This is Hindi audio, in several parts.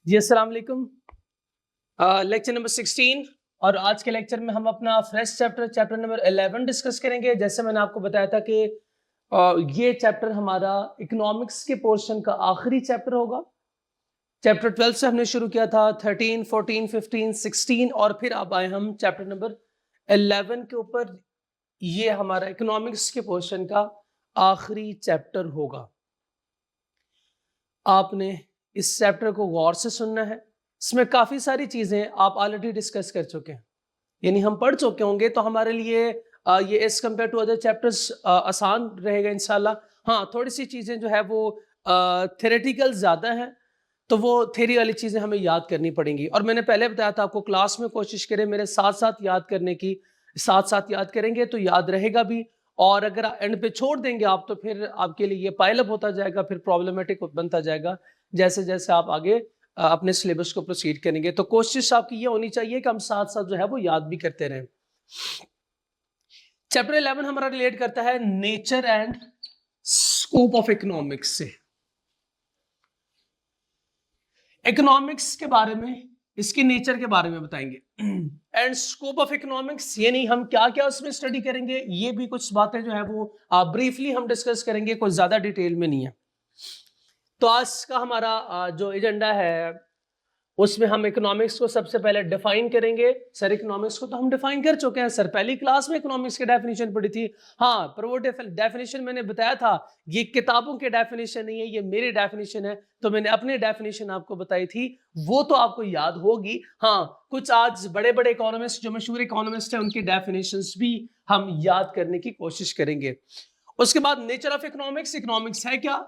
जी अस्सलाम वालेकुम। लेक्चर नंबर 16 और आज के लेक्चर में हम अपना फ्रेश चैप्टर नंबर 11 डिस्कस करेंगे। जैसे मैंने आपको बताया था कि ये चैप्टर हमारा इकोनॉमिक्स के पोर्शन का आखिरी चैप्टर होगा। चैप्टर 12 से हमने शुरू किया था, 13, 14, 15, 16 और फिर अब आए हम चैप्टर नंबर 11 के ऊपर। ये हमारा इकोनॉमिक्स के पोर्शन का आखिरी चैप्टर होगा। आपने इस चैप्टर को गौर से सुनना है। इसमें काफी सारी चीजें आप ऑलरेडी डिस्कस कर चुके हैं, यानी हम पढ़ चुके होंगे, तो हमारे लिए ये as compare to other chapters आसान रहेगा इंशाल्लाह। हाँ, थोड़ी सी चीजें जो है वो थ्योरेटिकल ज्यादा हैं, तो वो थ्योरी वाली चीजें हमें याद करनी पड़ेंगी। और मैंने पहले बताया था आपको, क्लास में कोशिश करें मेरे साथ साथ याद करने की। साथ साथ याद करेंगे तो याद रहेगा भी, और अगर एंड पे छोड़ देंगे आप तो फिर आपके लिए ये पाइल अप होता जाएगा, फिर प्रॉब्लमेटिक बनता जाएगा जैसे जैसे आप आगे अपने सिलेबस को प्रोसीड करेंगे। तो कोशिश आपकी ये होनी चाहिए कि हम साथ साथ जो है वो याद भी करते रहें। चैप्टर 11 हमारा रिलेट करता है nature and scope of economics से। इकोनॉमिक्स के बारे में, इसके नेचर के बारे में बताएंगे। एंड स्कोप ऑफ इकोनॉमिक्स, ये नहीं हम क्या क्या उसमें स्टडी करेंगे, ये भी कुछ बातें जो है वो ब्रीफली हम डिस्कस करेंगे, कोई ज्यादा डिटेल में नहीं है। तो आज का हमारा जो एजेंडा है उसमें हम इकोनॉमिक्स को सबसे पहले डिफाइन करेंगे। सर इकोनॉमिक्स को तो हम डिफाइन कर चुके हैं सर, पहली क्लास में इकोनॉमिक्स की डेफिनेशन पढ़ी थी। हाँ, पर वो डेफिनेशन मैंने बताया था ये किताबों की डेफिनेशन नहीं है, ये मेरी डेफिनेशन है। तो मैंने अपनी डेफिनेशन आपको बताई थी, वो तो आपको याद होगी। हाँ, कुछ आज बड़े बड़े इकोनॉमिस्ट, जो मशहूर इकोनॉमिस्ट हैं, उनकी डेफिनेशंस भी हम याद करने की कोशिश करेंगे। उसके बाद नेचर ऑफ इकोनॉमिक्स, इकोनॉमिक्स है क्या,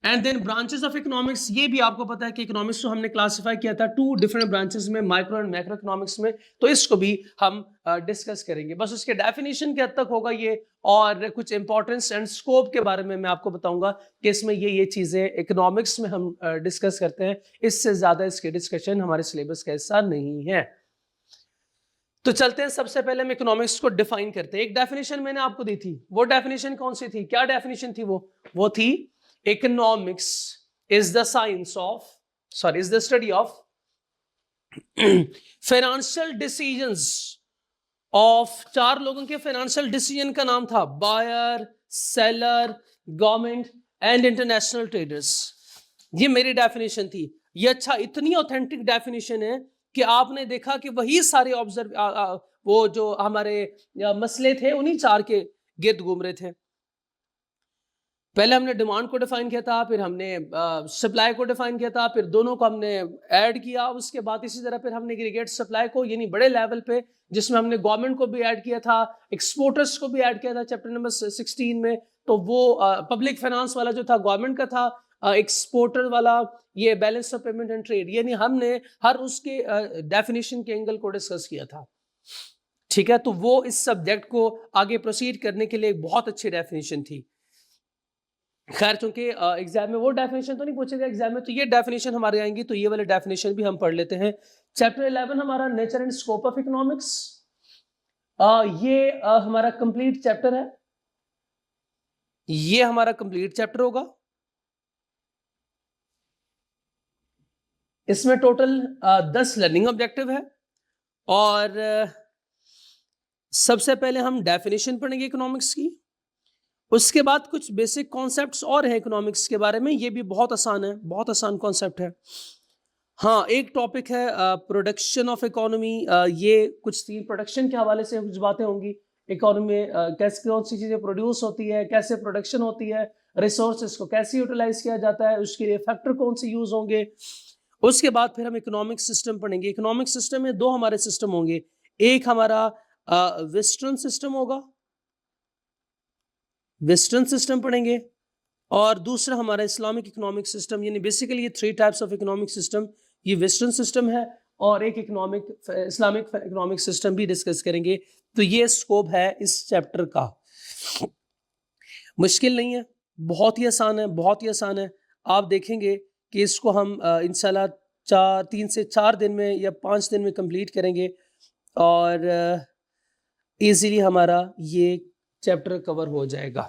and then branches of economics. ये भी आपको पता है कि इकोनॉमिक्स को हमने क्लासिफाई किया था 2 डिफरेंट ब्रांचेस में, माइक्रो एंड मैक्रो इकोनॉमिक्स में। तो इसको भी हम डिस्कस करेंगे। बस उसके डेफिनेशन के हद तक होगा ये, और कुछ इंपॉर्टेंस एंड स्कोप के बारे में मैं आपको बताऊंगा कि इसमें ये चीजें इकोनॉमिक्स में हम डिस्कस करते हैं। इससे ज्यादा इसके डिस्कशन हमारे सिलेबस का हिस्सा नहीं है। तो चलते हैं, सबसे पहले हम इकोनॉमिक्स को डिफाइन करते हैं। एक डेफिनेशन मैंने आपको दी थी, वो डेफिनेशन कौन सी थी, क्या डेफिनेशन थी वो थी economics is the study of financial decisions of 4 लोगों के फाइनेंशियल डिसीजन का नाम था buyer, seller, government and international traders. ये मेरी डेफिनेशन थी। ये अच्छा, इतनी ऑथेंटिक डेफिनेशन है कि आपने देखा कि वही सारे वो जो हमारे मसले थे उन्हीं 4 के गिर्द घूम रहे थे। पहले हमने डिमांड को डिफाइन किया था, फिर हमने सप्लाई को डिफाइन किया था, फिर दोनों को हमने ऐड किया। उसके बाद इसी तरह फिर हमने एग्रीगेट सप्लाई को, यानी बड़े लेवल पे, जिसमें हमने गवर्नमेंट को भी ऐड किया था, एक्सपोर्टर्स को भी ऐड किया था चैप्टर नंबर 16 में। तो वो पब्लिक फाइनेंस वाला जो था गवर्नमेंट का था, एक्सपोर्टर वाला ये balance of payment and trade, यानी हमने हर उसके डेफिनेशन के एंगल को डिस्कस किया था। ठीक है, तो वो इस सब्जेक्ट को आगे प्रोसीड करने के लिए एक बहुत अच्छी डेफिनेशन थी। खैर, चूंकि एग्जाम में वो डेफिनेशन तो नहीं पूछेगा एग्जाम में, तो ये डेफिनेशन हमारे आएंगी, तो ये वाले डेफिनेशन भी हम पढ़ लेते हैं। चैप्टर 11 हमारा nature and scope of economics. ये हमारा कंप्लीट चैप्टर है, ये हमारा कंप्लीट चैप्टर होगा। इसमें टोटल 10 लर्निंग ऑब्जेक्टिव है, और सबसे पहले हम डेफिनेशन पढ़ेंगे इकोनॉमिक्स की। उसके बाद कुछ बेसिक कॉन्सेप्ट्स और हैं इकोनॉमिक्स के बारे में, ये भी बहुत आसान है, बहुत आसान कॉन्सेप्ट है। हाँ, एक टॉपिक है प्रोडक्शन ऑफ इकोनॉमी। ये कुछ 3 प्रोडक्शन के हवाले से कुछ बातें होंगी। इकोनॉमी में कैसे कौन सी चीज़ें प्रोड्यूस होती है, कैसे प्रोडक्शन होती है, रिसोर्सेज को कैसे यूटिलाइज किया जाता है, उसके लिए फैक्टर कौन से यूज होंगे। उसके बाद फिर हम इकोनॉमिक सिस्टम पढ़ेंगे। इकोनॉमिक सिस्टम में 2 हमारे सिस्टम होंगे, एक हमारा वेस्टर्न सिस्टम होगा, वेस्टर्न सिस्टम पढ़ेंगे, और दूसरा हमारा इस्लामिक इकोनॉमिक सिस्टम। यानी बेसिकली ये 3 टाइप्स ऑफ इकोनॉमिक सिस्टम, ये वेस्टर्न सिस्टम है, और एक इस्लामिक इकोनॉमिक सिस्टम भी डिस्कस करेंगे। तो ये स्कोप है इस चैप्टर का। मुश्किल नहीं है, बहुत ही आसान है, बहुत ही आसान है। आप देखेंगे कि इसको हम इंशाल्लाह 3 से 4 दिन में या 5 दिन में कंप्लीट करेंगे, और इजीली हमारा ये चैप्टर कवर हो जाएगा।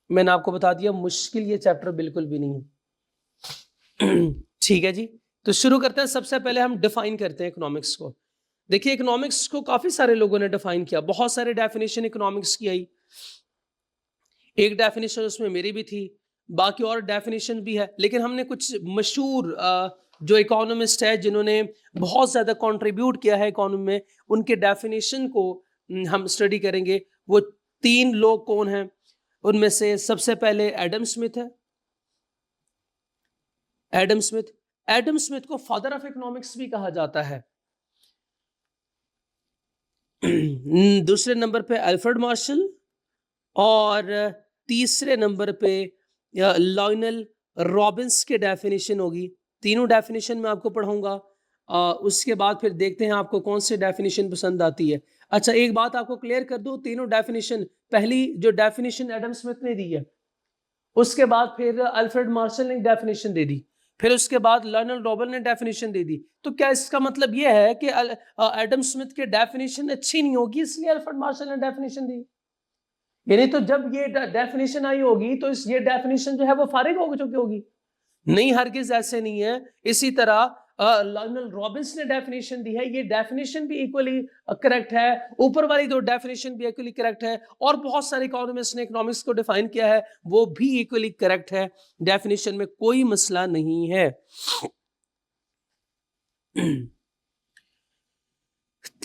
मैंने आपको बता दिया, मुश्किल ये चैप्टर बिल्कुल भी नहीं है। ठीक है जी, तो शुरू करते हैं। सबसे पहले हम डिफाइन करते हैं इकोनॉमिक्स को। देखिए, इकोनॉमिक्स को काफी सारे लोगों ने डिफाइन किया, बहुत सारे डेफिनेशन इकोनॉमिक्स की आई। एक डेफिनेशन उसमें मेरी भी थी, बाकी और डेफिनेशन भी है, लेकिन हमने कुछ मशहूर जो इकोनॉमिस्ट है जिन्होंने बहुत ज्यादा कंट्रीब्यूट किया है इकोनॉमी में, उनके डेफिनेशन को हम स्टडी करेंगे। वो 3 लोग कौन हैं? उनमें से सबसे पहले एडम स्मिथ है। एडम स्मिथ, एडम स्मिथ को फादर ऑफ इकोनॉमिक्स भी कहा जाता है। दूसरे नंबर पे अल्फ्रेड मार्शल, और तीसरे नंबर पे लॉयनल रॉबिन्स के डेफिनेशन होगी। तीनों डेफिनेशन मैं आपको पढ़ाऊंगा। उसके बाद फिर देखते हैं आपको कौन सी डेफिनेशन पसंद आती है। अच्छा, एक बात आपको क्लियर कर दूं, तीनों डेफिनेशन, पहली जो डेफिनेशन एडम स्मिथ ने दी है, उसके बाद फिर अल्फ्रेड मार्शल ने डेफिनेशन दे दी, फिर उसके बाद लर्नल रॉबल ने डेफिनेशन दे दी। तो क्या इसका मतलब यह है कि एडम स्मिथ के डेफिनेशन अच्छी नहीं होगी इसलिए अल्फ्रेड मार्शल ने डेफिनेशन दी? यानी तो जब ये डेफिनेशन आई होगी तो ये डेफिनेशन जो है वो फारिग हो चुकी होगी? नहीं, हरगिज ऐसे नहीं है। इसी तरह लर्नल रॉबिन्स ने डेफिनेशन दी है, ये डेफिनेशन भी इक्वली करेक्ट है, ऊपर वाली दो डेफिनेशन भी इक्वली करेक्ट है, और बहुत सारे इकोनॉमिस्ट ने इकोनॉमिक्स को डिफाइन किया है, वो भी इक्वली करेक्ट है। डेफिनेशन में कोई मसला नहीं है।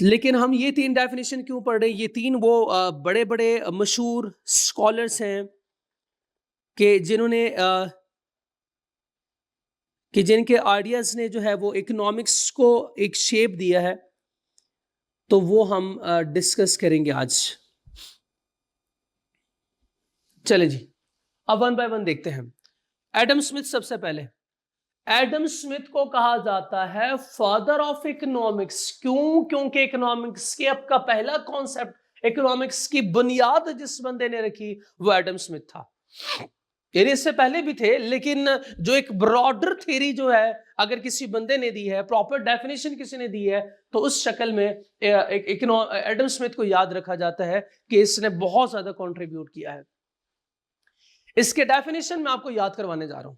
लेकिन हम ये 3 डेफिनेशन क्यों पढ़ रहे हैं? ये 3 वो बड़े बड़े मशहूर स्कॉलर्स हैं कि जिन्होंने कि जिनके आइडियाज ने जो है वो इकोनॉमिक्स को एक शेप दिया है, तो वो हम डिस्कस करेंगे आज। चले जी, अब वन बाय वन देखते हैं। एडम स्मिथ सबसे पहले। एडम स्मिथ को कहा जाता है फादर ऑफ इकोनॉमिक्स। क्यों? क्योंकि इकोनॉमिक्स के आपका पहला कॉन्सेप्ट, इकोनॉमिक्स की बुनियाद जिस बंदे ने रखी वो एडम स्मिथ था। यानी इससे पहले भी थे, लेकिन जो एक ब्रॉडर थ्योरी जो है, अगर किसी बंदे ने दी है, प्रॉपर डेफिनेशन किसी ने दी है, तो उस शक्ल में एडम स्मिथ को याद रखा जाता है कि इसने बहुत ज्यादा कंट्रीब्यूट किया है। इसके डेफिनेशन मैं आपको याद करवाने जा रहा हूं।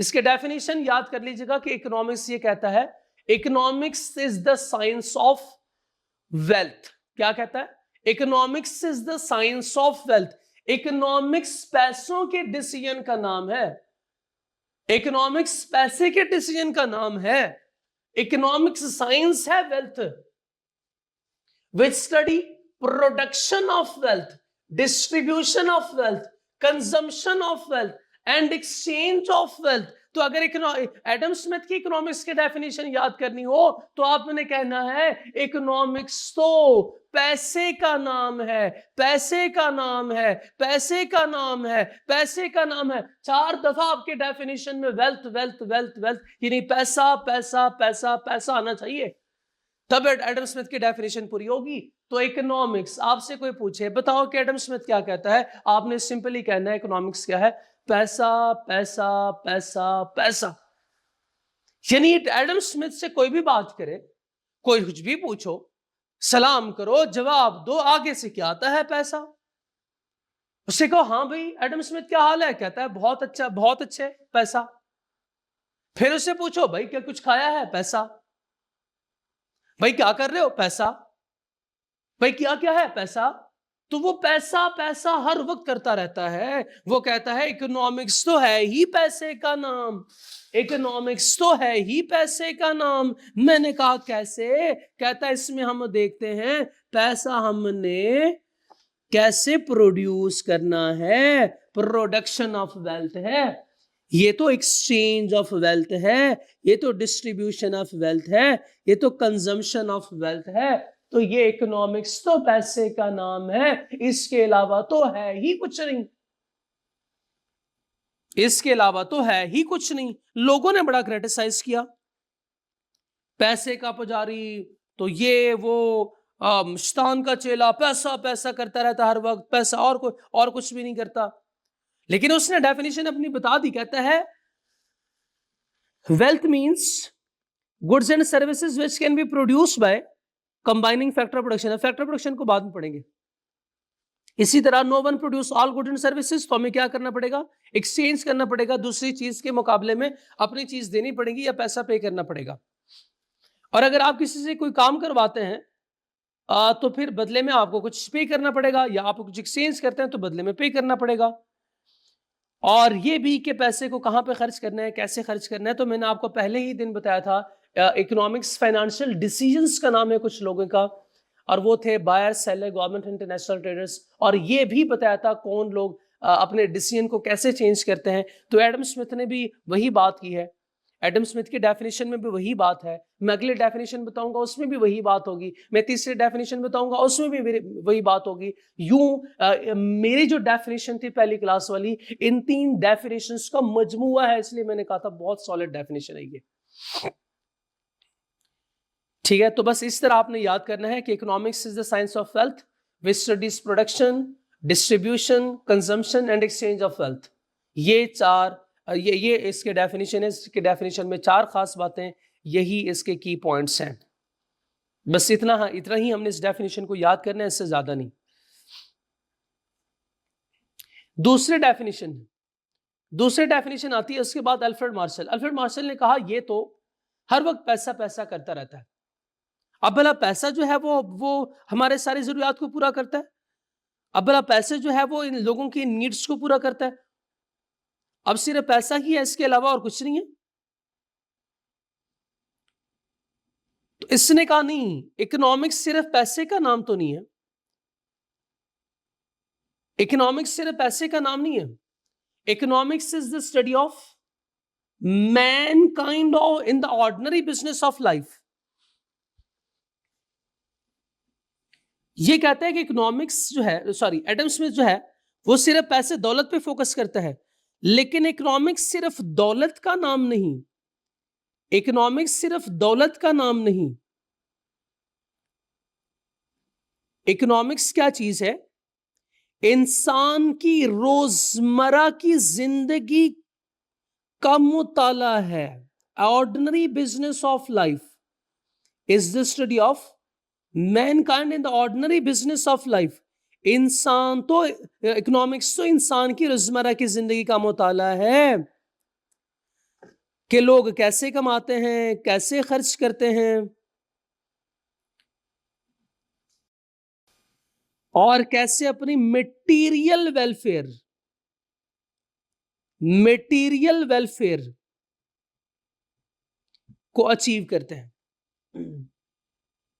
इसके डेफिनेशन याद कर लीजिएगा कि इकोनॉमिक्स ये कहता है, economics is the science of wealth. क्या कहता है? Economics is the science of wealth. Economics पैसों के डिसीजन का नाम है। इकोनॉमिक्स पैसे के डिसीजन का नाम है। इकोनॉमिक्स साइंस है wealth, which study production of wealth, distribution of wealth, consumption of wealth and exchange of wealth. तो अगर एडम स्मिथ की इकोनॉमिक्स के डेफिनेशन याद करनी हो तो आपने कहना है इकोनॉमिक्स तो पैसे का नाम है, पैसे का नाम है, पैसे का नाम है, पैसे का नाम है। 4 दफा आपके डेफिनेशन में वेल्थ वेल्थ वेल्थ वेल्थ, यानी पैसा पैसा पैसा पैसा आना चाहिए, तब एडम स्मिथ की डेफिनेशन पूरी होगी। तो इकोनॉमिक्स, आपसे कोई पूछे बताओ कि एडम स्मिथ क्या कहता है, आपने सिंपली कहना है इकोनॉमिक्स क्या है? पैसा पैसा पैसा पैसा। यानी एडम स्मिथ से कोई भी बात करे, कोई कुछ भी पूछो, सलाम करो, जवाब दो, आगे से क्या आता है? पैसा। उससे कहो हाँ भाई एडम स्मिथ क्या हाल है? कहता है बहुत अच्छा, बहुत अच्छे, पैसा। फिर उससे पूछो भाई क्या कुछ खाया है? पैसा। भाई क्या कर रहे हो? पैसा। भाई क्या क्या है? पैसा। तो वो पैसा पैसा हर वक्त करता रहता है। वो कहता है इकोनॉमिक्स तो है ही पैसे का नाम, इकोनॉमिक्स तो है ही पैसे का नाम। मैंने कहा कैसे? कहता है इसमें हम देखते हैं पैसा हमने कैसे प्रोड्यूस करना है, प्रोडक्शन ऑफ वेल्थ है, ये तो एक्सचेंज ऑफ वेल्थ है, ये तो डिस्ट्रीब्यूशन ऑफ वेल्थ है, ये तो कंजम्पशन ऑफ वेल्थ है। तो ये इकोनॉमिक्स तो पैसे का नाम है, इसके अलावा तो है ही कुछ नहीं, इसके अलावा तो है ही कुछ नहीं। लोगों ने बड़ा क्रिटिसाइज किया, पैसे का पुजारी, तो ये वो शैतान का चेला, पैसा पैसा करता रहता हर वक्त, पैसा, और कुछ भी नहीं करता। लेकिन उसने डेफिनेशन अपनी बता दी, कहता है wealth means goods and services which can be produced by combining factor production. Factor production को बाद में पढ़ेंगे, इसी तरह no one produce all good and services, तो हमें क्या करना पड़ेगा, एक्सचेंज करना पड़ेगा, दूसरी चीज के मुकाबले में अपनी चीज देनी पड़ेगी या पैसा पे करना पड़ेगा। और अगर आप किसी से कोई काम करवाते हैं तो फिर बदले में आपको कुछ पे करना पड़ेगा, या आप कुछ एक्सचेंज करते हैं तो बदले में पे करना पड़ेगा। और ये भी कि पैसे को कहां पे खर्च करना है, कैसे खर्च करना है, तो मैंने आपको पहले ही दिन बताया था, इकोनॉमिक्स फाइनेंशियल डिसीजंस का नाम है कुछ लोगों का, और वो थे buyer, seller, government, international traders. और ये भी बताया था कौन लोग अपने डिसीजन को कैसे चेंज करते हैं। तो एडम स्मिथ ने भी वही बात की है, एडम स्मिथ की डेफिनेशन में भी वही बात है। मैं अगले डेफिनेशन बताऊंगा उसमें भी वही बात होगी, मैं तीसरे डेफिनेशन बताऊंगा उसमें भी वही बात होगी। यूं मेरी जो डेफिनेशन थी पहली क्लास वाली, इन 3 डेफिनेशंस का मजमुआ है, इसलिए मैंने कहा था बहुत सॉलिड डेफिनेशन है ये। ठीक है, तो बस इस तरह आपने याद करना है कि economics is the science of wealth which studies production, distribution, consumption and exchange of wealth. ये 4 ये इसके डेफिनेशन है। इसके डेफिनेशन में 4 खास बातें, यही इसके की पॉइंट्स हैं। बस इतना ही हमने इस डेफिनेशन को याद करना है, इससे ज्यादा नहीं। दूसरे डेफिनेशन आती है उसके बाद अल्फ्रेड मार्शल ने कहा ये तो हर वक्त पैसा पैसा करता रहता है। अब भला पैसा जो है वो हमारे सारी जरूरियात को पूरा करता है। अब भला पैसे जो है वो इन लोगों की नीड्स को पूरा करता है। अब सिर्फ पैसा ही है, इसके अलावा और कुछ नहीं है। तो इसने कहा नहीं, इकोनॉमिक्स सिर्फ पैसे का नाम तो नहीं है। इकोनॉमिक्स सिर्फ पैसे का नाम नहीं है। Economics is the study of Mankind in the ordinary business of life. ये कहता है कि इकोनॉमिक्स जो है, एडम स्मिथ जो है वो सिर्फ पैसे दौलत पे फोकस करता है, लेकिन इकोनॉमिक्स सिर्फ दौलत का नाम नहीं। इकोनॉमिक्स सिर्फ दौलत का नाम नहीं। इकोनॉमिक्स क्या चीज है? इंसान की रोजमर्रा की जिंदगी का मुताला है। Ordinary business of life is the study of Mankind in the ordinary business of life. इंसान तो, इकोनॉमिक्स तो इंसान की रोजमर्रा की जिंदगी का मुताला है कि लोग कैसे कमाते हैं, कैसे खर्च करते हैं, और कैसे अपनी मटेरियल वेलफेयर को अचीव करते हैं।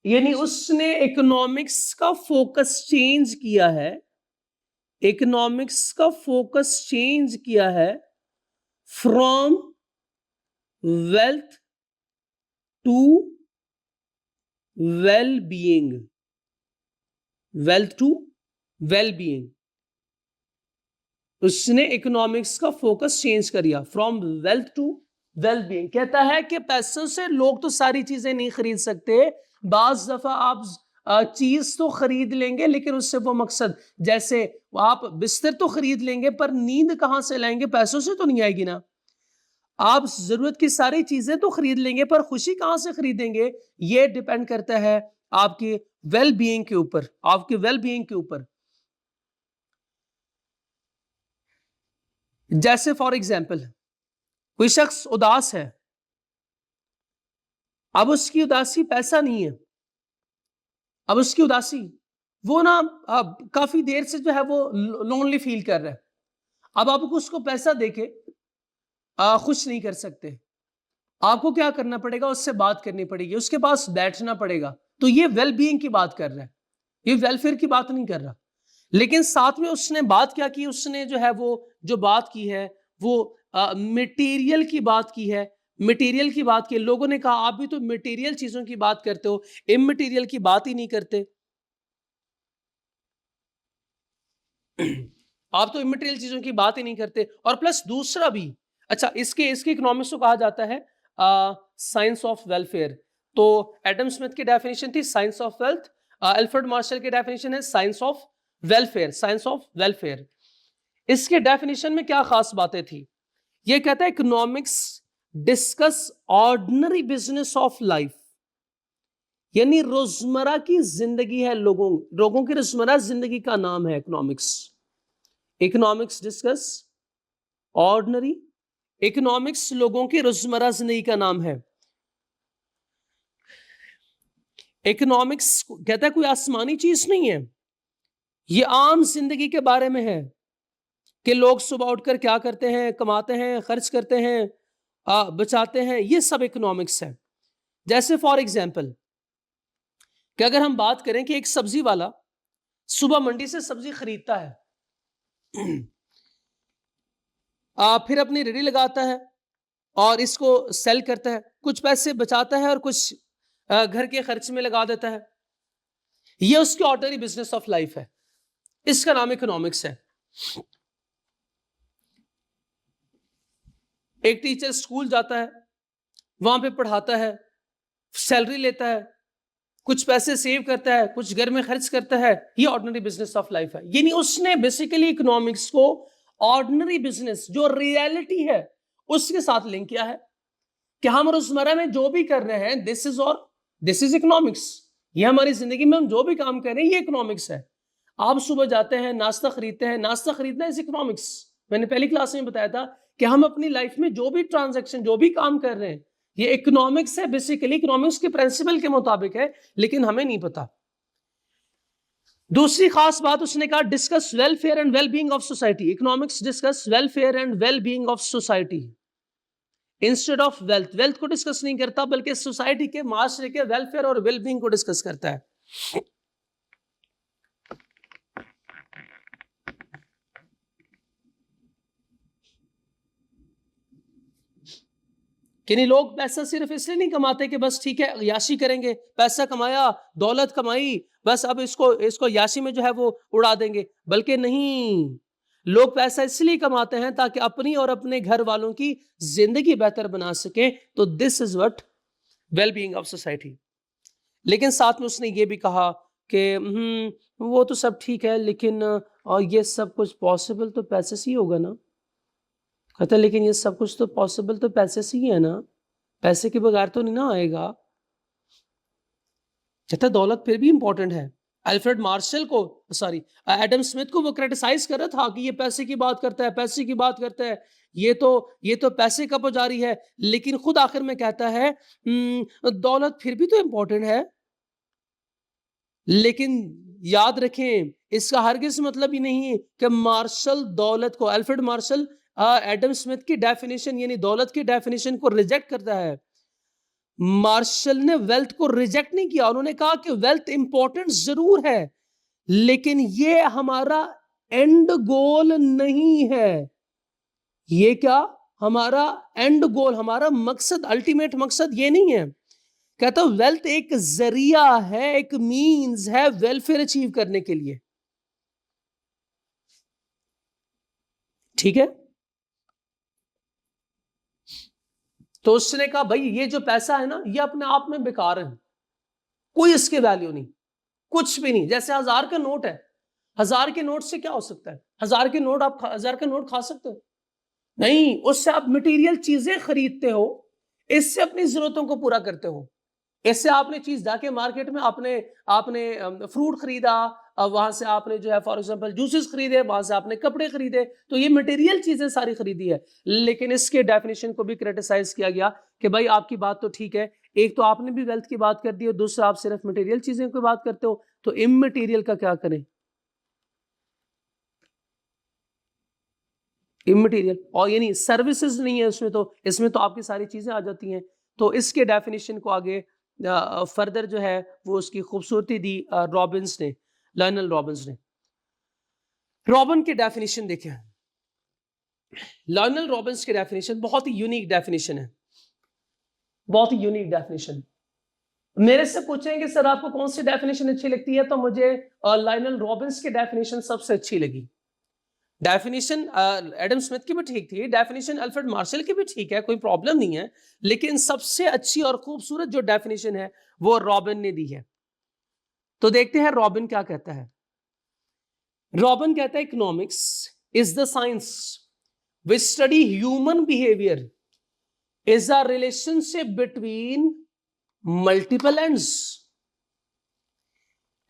यानी उसने इकोनॉमिक्स का फोकस चेंज किया है। इकोनॉमिक्स का फोकस चेंज किया है from wealth to well being. Wealth to well being. उसने इकोनॉमिक्स का फोकस चेंज कर दिया from wealth to well being. कहता है कि पैसों से लोग तो सारी चीजें नहीं खरीद सकते। बाज दफा आप चीज तो खरीद लेंगे, लेकिन उससे वो मकसद, जैसे आप बिस्तर तो खरीद लेंगे पर नींद कहां से लाएंगे? पैसों से तो नहीं आएगी ना। आप जरूरत की सारी चीजें तो खरीद लेंगे पर खुशी कहां से खरीदेंगे? ये डिपेंड करता है आपकी वेल बीइंग के ऊपर, आपके वेल बीइंग के ऊपर। जैसे फॉर एग्जाम्पल कोई शख्स उदास है, अब उसकी उदासी पैसा नहीं है, अब उसकी उदासी वो ना काफी देर से जो है वो लोनली फील कर रहा है। अब आप उसको पैसा देके खुश नहीं कर सकते। आपको क्या करना पड़ेगा? उससे बात करनी पड़ेगी, उसके पास बैठना पड़ेगा। तो ये वेल बीइंग की बात कर रहा है, ये वेलफेयर की बात नहीं कर रहा। लेकिन साथ में उसने बात क्या की? उसने जो है वो जो बात की है वो मटेरियल की बात की है। मटेरियल की बात की, लोगों ने कहा आप भी तो मटेरियल चीजों की बात करते हो, इमटेरियल की बात ही नहीं करते। आप तो इमटेरियल चीजों की बात ही नहीं करते। और प्लस दूसरा भी, अच्छा इसके इकोनॉमिक्स को कहा जाता है साइंस ऑफ वेलफेयर। तो एडम स्मिथ की डेफिनेशन थी science of wealth, Alfred Marshall की डेफिनेशन है science of welfare, science of welfare. इसके डेफिनेशन में क्या खास बातें थी? ये कहता है economics discuss ordinary business of life, यानी रोजमर्रा की जिंदगी है, लोगों की रोजमर्रा जिंदगी का नाम है economics. Economics discuss ordinary, economics लोगों की रोजमर्रा जिंदगी का नाम है। इकोनॉमिक्स कहता है कोई आसमानी चीज नहीं है, ये आम जिंदगी के बारे में है कि लोग सुबह उठकर क्या करते हैं, कमाते हैं, खर्च करते हैं, बचाते हैं, ये सब इकोनॉमिक्स है। जैसे फॉर एग्जाम्पल कि अगर हम बात करें कि एक सब्जी वाला सुबह मंडी से सब्जी खरीदता है, फिर अपनी रेडी लगाता है और इसको सेल करता है, कुछ पैसे बचाता है और कुछ घर के खर्च में लगा देता है, ये उसकी ऑर्डिनरी बिजनेस ऑफ लाइफ है, इसका नाम इकोनॉमिक्स है। एक टीचर स्कूल जाता है, वहां पे पढ़ाता है, सैलरी लेता है, कुछ पैसे सेव करता है, कुछ घर में खर्च करता है, ये ऑर्डिनरी बिजनेस ऑफ लाइफ है। यानी उसने बेसिकली इकोनॉमिक्स को ऑर्डिनरी बिजनेस जो रियलिटी है उसके साथ लिंक किया है कि हम रोजमर्रा में जो भी कर रहे हैं दिस इज इकोनॉमिक्स। ये हमारी जिंदगी में हम जो भी काम कर रहे हैं ये इकोनॉमिक्स है। आप सुबह जाते हैं, नाश्ता खरीदते हैं, नाश्ता खरीदना इज इकोनॉमिक्स। मैंने पहली क्लास में बताया था कि हम अपनी लाइफ में जो भी ट्रांजैक्शन, जो भी काम कर रहे हैं, ये इकोनॉमिक्स है। बेसिकली इकोनॉमिक्स के प्रिंसिपल के मुताबिक है, लेकिन हमें नहीं पता। दूसरी खास बात उसने कहा, discuss welfare and well being of society. Economics discuss welfare and well being of society instead of wealth. Wealth को डिस्कस नहीं करता, बल्कि सोसाइटी के, माशरे के वेलफेयर और वेल बीइंग को डिस्कस करता है। कि नहीं, लोग पैसा सिर्फ इसलिए नहीं कमाते कि बस ठीक है याशी करेंगे, पैसा कमाया, दौलत कमाई, बस अब इसको याशी में जो है वो उड़ा देंगे, बल्कि नहीं, लोग पैसा इसलिए कमाते हैं ताकि अपनी और अपने घर वालों की जिंदगी बेहतर बना सके। तो this is what well being of society. लेकिन साथ में उसने ये भी कहा कि वो तो सब ठीक है, लेकिन और ये सब कुछ पॉसिबल तो पैसे से ही होगा ना। कहता लेकिन ये सब कुछ तो पॉसिबल तो पैसे से ही है ना, पैसे के बगैर तो नहीं ना आएगा। कहता दौलत फिर भी इंपॉर्टेंट है। अल्फ्रेड मार्शल को, सॉरी एडम स्मिथ को वो क्रिटिसाइज कर रहा था कि ये पैसे की बात करता है, पैसे की बात करता है, ये तो पैसे का पुजारी है। लेकिन खुद आखिर में कहता है दौलत फिर भी तो इंपॉर्टेंट है। लेकिन याद रखें, इसका हरगिज मतलब ही नहीं कि मार्शल दौलत को, अल्फ्रेड मार्शल एडम स्मिथ की डेफिनेशन यानी दौलत की डेफिनेशन को रिजेक्ट करता है। मार्शल ने वेल्थ को रिजेक्ट नहीं किया, उन्होंने कहा कि वेल्थ इंपॉर्टेंट जरूर है, लेकिन ये हमारा एंड गोल नहीं है। ये क्या हमारा एंड गोल, हमारा मकसद, अल्टीमेट मकसद ये नहीं है। कहता वेल्थ एक जरिया है, एक मीन्स है वेलफेयर अचीव करने के लिए। ठीक है, तो उसने कहा भाई ये जो पैसा है ना, ये अपने आप में बेकार है, कोई इसकी वैल्यू नहीं, कुछ भी नहीं। जैसे 1000 का नोट है, 1000 के नोट से क्या हो सकता है? 1000 के नोट, आप 1000 का नोट खा सकते हो? नहीं, उससे आप मटेरियल चीजें खरीदते हो, इससे अपनी जरूरतों को पूरा करते हो। इससे आपने चीज जाके मार्केट में आपने फ्रूट खरीदा, वहां से आपने जो है फॉर एग्जांपल जूसेस खरीदे, वहां से आपने कपड़े खरीदे, तो ये मटेरियल चीजें सारी खरीदी है। लेकिन इसके डेफिनेशन को भी क्रिटिसाइज किया गया कि भाई आपकी बात तो ठीक है, एक तो आपने भी वेल्थ की बात कर दी और दूसरा आप सिर्फ मटेरियल चीजें की बात करते हो, तो इमटेरियल का क्या करें? इमटेरियल और यानी सर्विसेज नहीं है उसमें, तो इसमें तो आपकी सारी चीजें आ जाती हैं। तो इसके डेफिनेशन को आगे फर्दर जो है वो उसकी खूबसूरती दी रॉबिन्स ने, लायनल रॉबिन्स ने। रॉबिन की डेफिनेशन देखें, लायनल रॉबिन्स की डेफिनेशन बहुत ही यूनिक डेफिनेशन है, बहुत ही यूनिक डेफिनेशन। मेरे से पूछेंगे सर आपको कौन सी डेफिनेशन अच्छी लगती है, तो मुझे लायनल रॉबिन्स की डेफिनेशन सबसे अच्छी लगी। डेफिनेशन एडम स्मिथ की भी ठीक थी, डेफिनेशन अल्फ्रेड मार्शल की भी ठीक है, कोई प्रॉब्लम नहीं है, लेकिन सबसे अच्छी और खूबसूरत जो डेफिनेशन है वो रॉबिन ने दी है। तो देखते हैं रॉबिन क्या कहता है। रॉबिन कहता है economics is the science which study human behaviour is a relationship between multiple ends.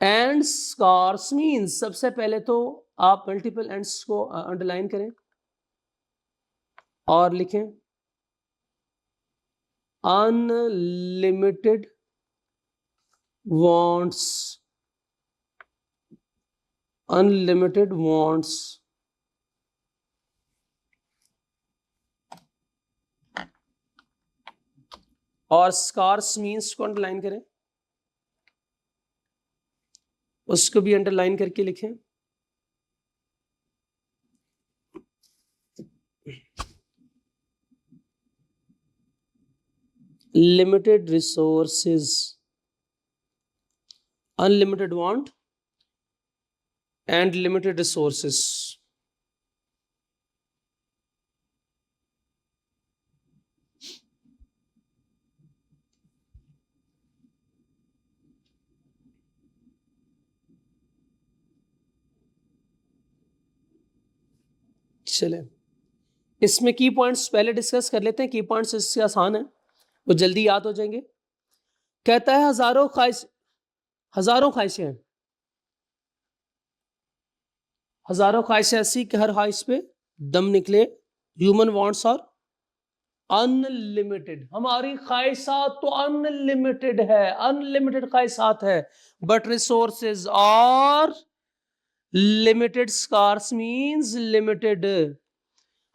And scarce means, सबसे पहले तो आप मल्टीपल एंड्स को अंडरलाइन करें और लिखें अनलिमिटेड wants, unlimited wants और scarce means को अंडरलाइन करें, उसको भी अंडरलाइन करके लिखें। Limited resources, unlimited want and limited resources. चले, इसमें की पॉइंट्स पहले डिस्कस कर लेते हैं। की पॉइंट्स इससे आसान है, वो जल्दी याद हो जाएंगे। कहता है हजारों ख्वाहिशें हैं, हजारों ख्वाहिशें ऐसी कि हर ख्वाहिश पे दम निकले। ह्यूमन वांट्स आर अनलिमिटेड, हमारी ख्वाहिशात तो अनलिमिटेड है, अनलिमिटेड ख्वाहिशात है, but resources are limited. Scarce means limited.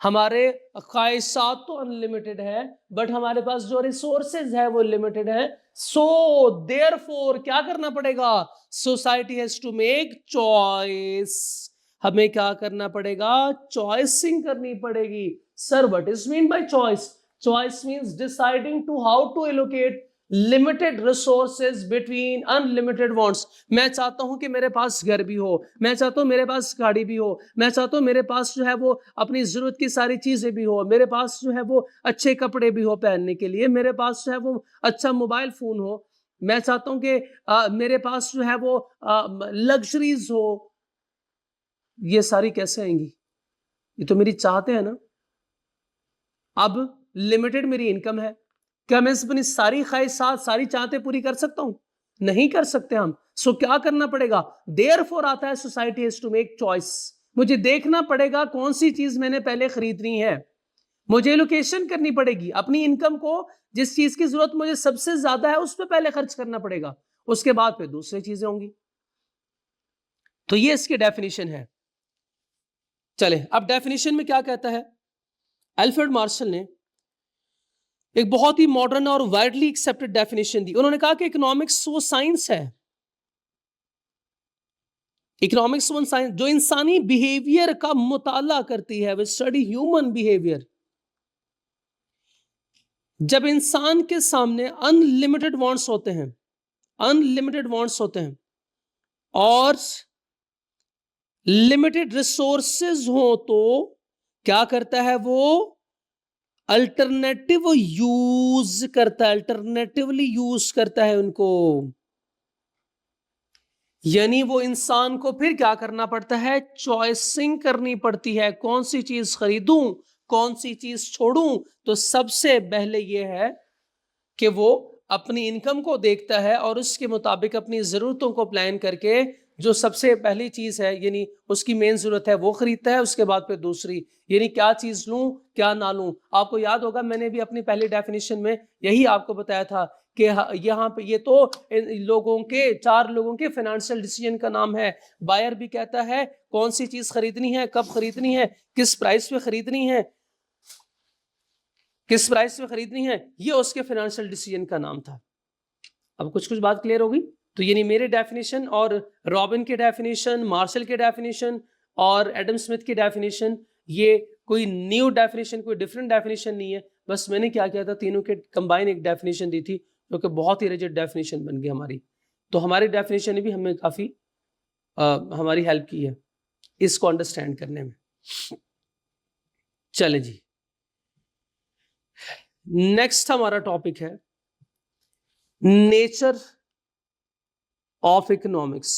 हमारे ख्वाहिशात तो अनलिमिटेड है, बट हमारे पास जो रिसोर्सेज है वो लिमिटेड है। सो देयरफॉर क्या करना पड़ेगा? Society has to make choice. हमें क्या करना पड़ेगा? चॉइसिंग करनी पड़ेगी। Sir what is mean by choice? Choice means deciding to how to allocate limited resources between unlimited wants. मैं चाहता हूं कि मेरे पास घर भी हो, मैं चाहता हूं मेरे पास गाड़ी भी हो, मैं चाहता हूं मेरे पास जो है वो अपनी जरूरत की सारी चीजें भी हो, मेरे पास जो है वो अच्छे कपड़े भी हो पहनने के लिए, मेरे पास जो है वो अच्छा मोबाइल फोन हो, मैं चाहता हूं कि मेरे पास जो है वो लग्जरीज हो। ये सारी कैसे आएंगी? ये तो मेरी चाहते हैं ना। अब लिमिटेड मेरी इनकम है, क्या मैं अपनी सारी ख्वाहिशात सारी चाहते पूरी कर सकता हूं? नहीं कर सकते हम। सो क्या करना पड़ेगा? देयरफॉर आता है society has to make choice. मुझे देखना पड़ेगा कौन सी चीज मैंने पहले खरीदनी है, मुझे लोकेशन करनी पड़ेगी अपनी इनकम को, जिस चीज की जरूरत मुझे सबसे ज्यादा है उस पर पहले खर्च करना पड़ेगा, उसके बाद फिर दूसरी चीजें होंगी। तो ये इसकी डेफिनेशन है। चले अब डेफिनेशन में क्या कहता है? अल्फ्रेड मार्शल ने एक बहुत ही मॉडर्न और वाइडली एक्सेप्टेड डेफिनेशन दी। उन्होंने कहा कि इकोनॉमिक्स वो साइंस है, इकोनॉमिक्स वो साइंस जो इंसानी बिहेवियर का मुताला करती है, वे स्टडी ह्यूमन बिहेवियर। जब इंसान के सामने अनलिमिटेड वांट्स होते हैं, अनलिमिटेड वांट्स होते हैं और लिमिटेड रिसोर्सेज हो, तो क्या करता है? वो अल्टरनेटिव यूज करता है, अल्टरनेटिवली यूज करता है उनको। यानी वो इंसान को फिर क्या करना पड़ता है? चॉइसिंग करनी पड़ती है, कौन सी चीज खरीदूं, कौन सी चीज छोड़ूं। तो सबसे पहले ये है कि वो अपनी इनकम को देखता है और उसके मुताबिक अपनी जरूरतों को प्लान करके जो सबसे पहली चीज है यानी उसकी मेन जरूरत है वो खरीदता है, उसके बाद फिर दूसरी, यानी क्या चीज लूं क्या ना लूं। आपको याद होगा मैंने भी अपनी पहली डेफिनेशन में यही आपको बताया था कि यहाँ पे ये तो लोगों के 4 लोगों के फाइनेंशियल डिसीजन का नाम है। बायर भी कहता है कौन सी चीज खरीदनी है, कब खरीदनी है, किस प्राइस पे खरीदनी है, किस प्राइस पे खरीदनी है, ये उसके फाइनेंशियल डिसीजन का नाम था। अब कुछ कुछ बात क्लियर होगी। तो यानी मेरे डेफिनेशन और रॉबिन की डेफिनेशन, मार्शल की डेफिनेशन और एडम स्मिथ की डेफिनेशन, ये कोई न्यू डेफिनेशन, कोई डिफरेंट डेफिनेशन नहीं है। बस मैंने क्या किया था, तीनों के कंबाइन एक डेफिनेशन दी थी जो कि बहुत ही रिजिड डेफिनेशन बन गई हमारी। तो हमारी डेफिनेशन ने भी हमें काफी हमारी हेल्प की है इसको अंडरस्टैंड करने में। चले जी, नेक्स्ट हमारा टॉपिक है nature of economics.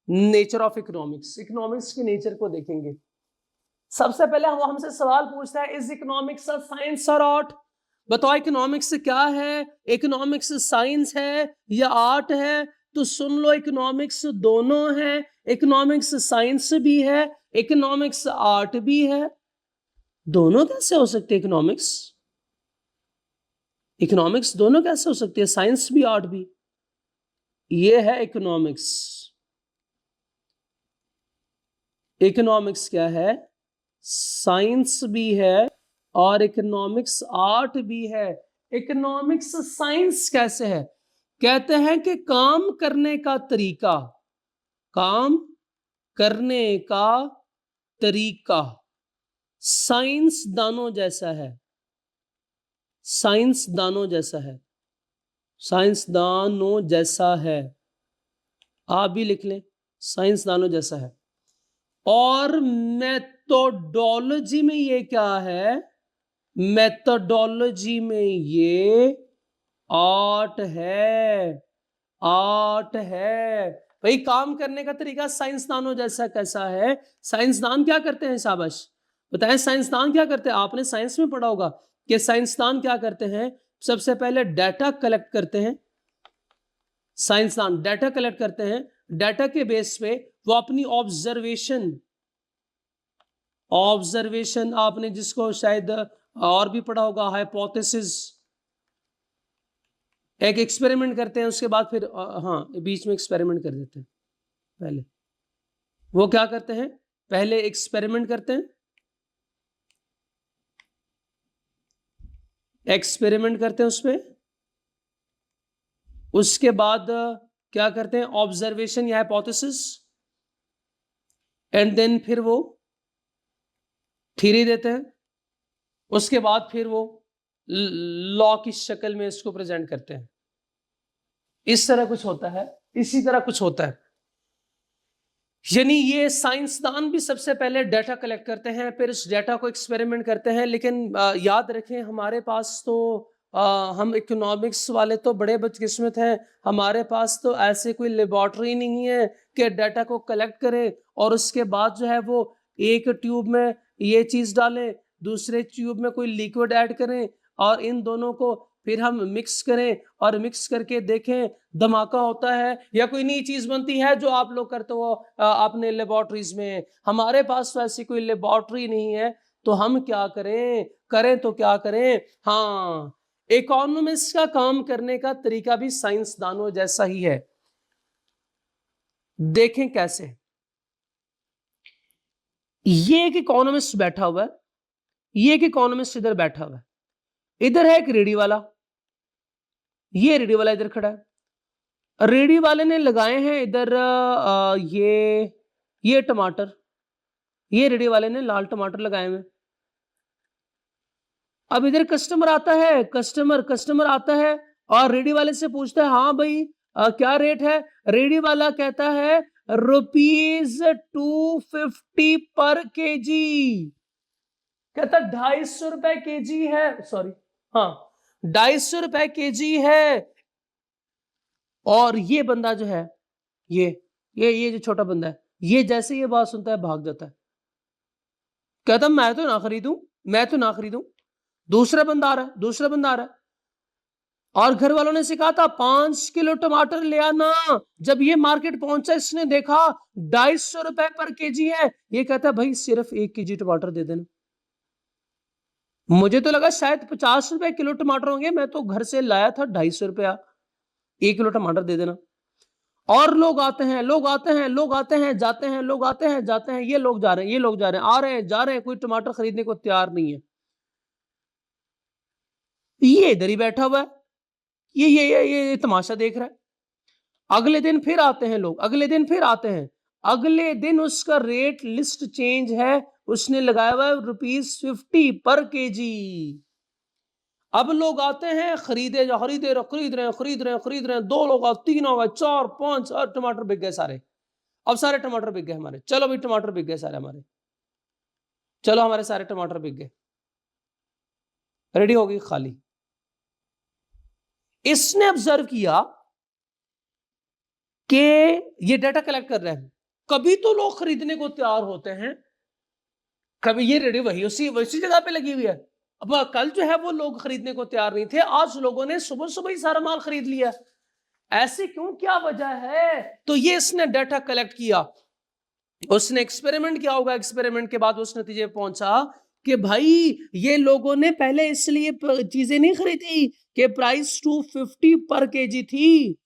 Nature of economics, economics के नेचर को देखेंगे। सबसे पहले वो हमसे सवाल पूछता है, इज इकोनॉमिक्स अ साइंस और आर्ट? बताओ इकोनॉमिक्स क्या है? इकोनॉमिक्स साइंस है या आर्ट है? तो सुन लो, इकोनॉमिक्स दोनों है, इकोनॉमिक्स साइंस भी है, इकोनॉमिक्स आर्ट भी है। दोनों कैसे हो सकते? इकोनॉमिक्स दोनों कैसे हो सकती है? साइंस भी आर्ट भी। ये है इकोनॉमिक्स। इकोनॉमिक्स क्या है? साइंस भी है और इकोनॉमिक्स आर्ट भी है। इकोनॉमिक्स साइंस कैसे है? कहते हैं कि काम करने का तरीका, काम करने का तरीका साइंसदानों जैसा है, साइंसदानों जैसा है, साइंसदानों जैसा है। आप भी लिख लें, साइंसदानों जैसा है। और मेथोडोलॉजी में ये क्या है? मेथोडोलॉजी में ये आर्ट है, आर्ट है। भाई काम करने का तरीका साइंसदानों जैसा कैसा है? साइंसदान क्या करते हैं? शाबाश बताएं, साइंसदान क्या करते हैं? आपने साइंस में पढ़ा होगा कि साइंसदान क्या करते हैं। सबसे पहले डाटा कलेक्ट करते हैं। साइंसदान डाटा कलेक्ट करते हैं, डाटा के बेस पे वो अपनी ऑब्जर्वेशन आपने जिसको शायद और भी पढ़ा होगा, हाइपोथेसिस, एक एक्सपेरिमेंट करते हैं, उसके बाद फिर हाँ बीच में एक्सपेरिमेंट कर देते हैं। पहले वो क्या करते हैं? पहले एक्सपेरिमेंट करते हैं, एक्सपेरिमेंट करते हैं उस पे, उसके बाद क्या करते हैं? ऑब्जर्वेशन या हाइपोथेसिस, एंड देन फिर वो थ्योरी देते हैं, उसके बाद फिर वो लॉ की शक्ल में इसको प्रेजेंट करते हैं। इस तरह कुछ होता है, इसी तरह कुछ होता है। यानी ये साइंसदान भी सबसे पहले डाटा कलेक्ट करते हैं, फिर इस डाटा को एक्सपेरिमेंट करते हैं। लेकिन याद रखें, हमारे पास तो हम इकोनॉमिक्स वाले तो बड़े बदकिस्मत हैं, हमारे पास तो ऐसे कोई लेबॉर्ट्री नहीं है कि डाटा को कलेक्ट करें और उसके बाद जो है वो एक ट्यूब में ये चीज डालें, दूसरे ट्यूब में कोई लिक्विड ऐड करें और इन दोनों को फिर हम मिक्स करें और मिक्स करके देखें धमाका होता है या कोई नई चीज बनती है जो आप लोग करते हो अपने लेबॉर्ट्रीज में। हमारे पास तो ऐसी कोई लेबॉर्ट्री नहीं है, तो हम क्या करें? करें तो क्या करें? हाँ, इकोनॉमिस्ट का काम करने का तरीका भी साइंसदानों जैसा ही है। देखें कैसे। ये एक इकोनॉमिस्ट बैठा हुआ है, ये एक इकोनॉमिस्ट इधर बैठा हुआ है, इधर है एक रेडी वाला, ये रेडी वाला इधर खड़ा है। रेडी वाले ने लगाए हैं इधर ये टमाटर, ये रेडी वाले ने लाल टमाटर लगाए हुए। अब इधर कस्टमर आता है, कस्टमर आता है और रेडी वाले से पूछता है, हाँ भाई क्या रेट है? रेडी वाला कहता है ₹250 पर केजी। कहता 250 रुपए केजी है, सॉरी हाँ 250 रुपए केजी है। और ये बंदा जो है, ये जो छोटा बंदा है, ये जैसे ये बात सुनता है भाग जाता है, कहता मैं तो ना खरीदूं। दूसरा बंदा आ रहा है और घर वालों ने सिखा था 5 किलो टमाटर ले आना। जब ये मार्केट पहुंचा, इसने देखा 250 रुपए पर केजी है। ये कहता है भाई सिर्फ 1 केजी टमाटर दे देना। मुझे तो लगा शायद 50 रुपए किलो टमाटर होंगे, मैं तो घर से लाया था 250 रुपया, 1 किलो टमाटर दे देना। और लोग आते हैं, जाते हैं, ये लोग जा रहे हैं, आ रहे हैं, जा रहे हैं, कोई टमाटर खरीदने को तैयार नहीं है। ये इधर ही बैठा हुआ है, ये तमाशा देख रहा है। अगले दिन फिर आते हैं लोग, अगले दिन उसका रेट लिस्ट चेंज है, उसने लगाया हुआ है ₹50 पर केजी। अब लोग आते हैं, खरीद रहे हैं, 2 लोग, 3 हो गए, 4, 5 और टमाटर बिक गए सारे। अब सारे टमाटर बिक गए हमारे। चलो भाई टमाटर बिक गए सारे हमारे, चलो हमारे सारे टमाटर बिक गए, रेडी हो गई खाली। इसने ऑब्जर्व किया कि ये डाटा कलेक्ट कर रहे हैं, कभी तो लोग खरीदने को तैयार होते हैं, कभी ये रेडी वही उसी जगह पे लगी हुई है। अब कल जो है वो लोग खरीदने को तैयार नहीं थे, आज लोगों ने सुबह सुबह ही सारा माल खरीद लिया। ऐसे क्यों, क्या वजह है? तो ये इसने डाटा कलेक्ट किया, उसने एक्सपेरिमेंट किया होगा, एक्सपेरिमेंट के बाद उस नतीजे पे पहुंचा कि भाई ये लोगों ने पहले इसलिए चीजें नहीं खरीदी कि प्राइस 250 पर केजी थी,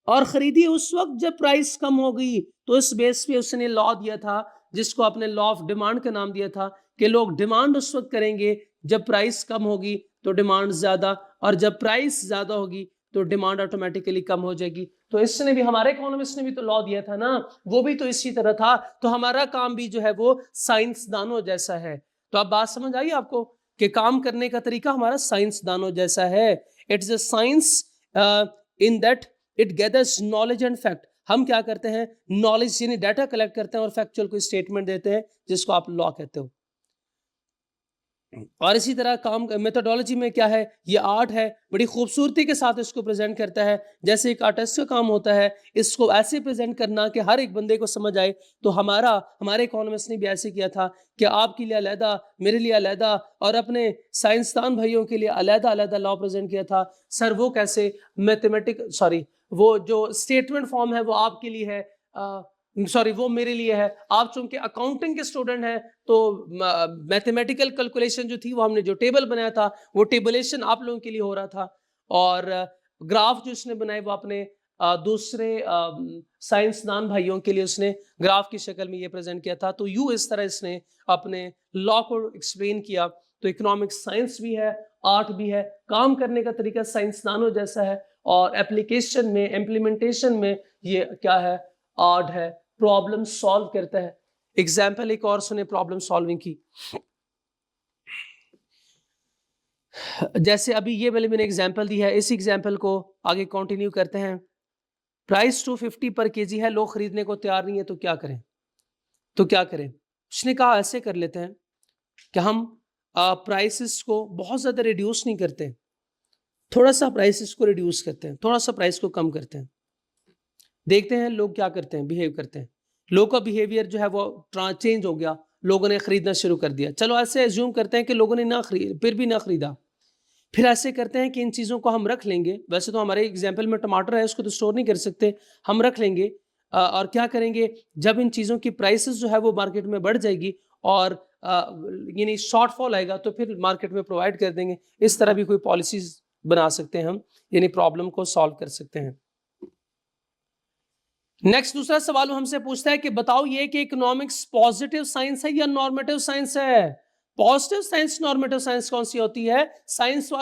और खरीदी उस वक्त जब प्राइस कम हो गई। तो इस बेस पे उसने लॉ दिया था, जिसको अपने लॉ ऑफ डिमांड का नाम दिया था, कि लोग डिमांड उस वक्त करेंगे जब प्राइस कम होगी तो डिमांड ज्यादा, और जब प्राइस ज्यादा होगी तो डिमांड ऑटोमेटिकली कम हो जाएगी। तो इसने भी, हमारे इकोनॉमिस्ट ने भी तो लॉ दिया था ना, वो भी तो इसी तरह था। तो हमारा काम भी जो है वो साइंसदानों जैसा है। तो अब बात समझ आई आपको कि काम करने का तरीका हमारा साइंसदानों जैसा है। It's a science in that it gathers knowledge and fact. हम क्या करते हैं, नॉलेज यानी डाटा कलेक्ट करते हैं और फैक्चुअल को स्टेटमेंट देते हैं, जिसको आप लॉ कहते हो। और इसी तरह काम मेथोडोलॉजी में क्या है, ये आर्ट है, बड़ी खूबसूरती के साथ इसको प्रेजेंट करता है, जैसे एक आर्टिस्ट का काम होता है इसको ऐसे प्रेजेंट करना कि हर एक बंदे को समझ आए। तो हमारे इकोनॉमिस्ट ने भी ऐसे किया था कि आपके लिए अलहदा, मेरे लिए अलहदा, और अपने साइंसदान भाइयों के लिए अलहदा अलहदा लॉ प्रेजेंट किया था। सर वो कैसे, वो जो स्टेटमेंट फॉर्म है वो आपके लिए है, वो मेरे लिए है। आप चूंकि अकाउंटिंग के स्टूडेंट हैं तो मैथमेटिकल कैलकुलेशन जो थी वो हमने जो टेबल बनाया था वो टेबलेशन आप लोगों के लिए हो रहा था, और ग्राफ जो इसने बनाए वो अपने दूसरे साइंसदान भाइयों के लिए उसने ग्राफ की शक्ल में ये प्रेजेंट किया था। तो इस तरह इसने अपने लॉ को एक्सप्लेन किया। तो इकोनॉमिक्स साइंस भी है, आर्ट भी है, काम करने का तरीका साइंसदानों जैसा है, और एप्लीकेशन में, इम्प्लीमेंटेशन में ये क्या है, आर्ट है, प्रॉब्लम सॉल्व करता है। एग्जाम्पल एक और सुने प्रॉब्लम सॉल्विंग की। जैसे अभी ये वाले मैंने एग्जाम्पल दी है, इस एग्जाम्पल को आगे कंटिन्यू करते हैं। प्राइस 250 पर केजी है, लोग खरीदने को तैयार नहीं है, तो क्या करें? उसने कहा ऐसे कर लेते हैं कि हम प्राइसेस को बहुत ज्यादा रिड्यूस नहीं करते, थोड़ा सा प्राइसेस को रिड्यूस करते हैं, थोड़ा सा प्राइस को कम करते हैं, देखते हैं लोग क्या करते हैं, बिहेव करते हैं। लोगों का बिहेवियर जो है वो चेंज हो गया, लोगों ने खरीदना शुरू कर दिया। चलो ऐसे एज्यूम करते हैं कि लोगों ने फिर भी ना खरीदा, फिर ऐसे करते हैं कि इन चीज़ों को हम रख लेंगे। वैसे तो हमारे एग्जाम्पल में टमाटर है, उसको तो स्टोर नहीं कर सकते, हम रख लेंगे। और क्या करेंगे, जब इन चीज़ों की प्राइसेस जो है वो मार्केट में बढ़ जाएगी और यानी शॉर्टफॉल आएगा तो फिर मार्केट में प्रोवाइड कर देंगे। इस तरह भी कोई पॉलिसीज बना सकते हैं हम, यानी प्रॉब्लम को सॉल्व कर सकते हैं। नेक्स्ट दूसरा सवाल हमसे पूछता है कि बताओ ये कि इकोनॉमिक्स पॉजिटिव साइंस है या नॉर्मेटिव साइंस है? पॉजिटिव साइंस, नॉर्मेटिव साइंस कौन सी होती है? साइंस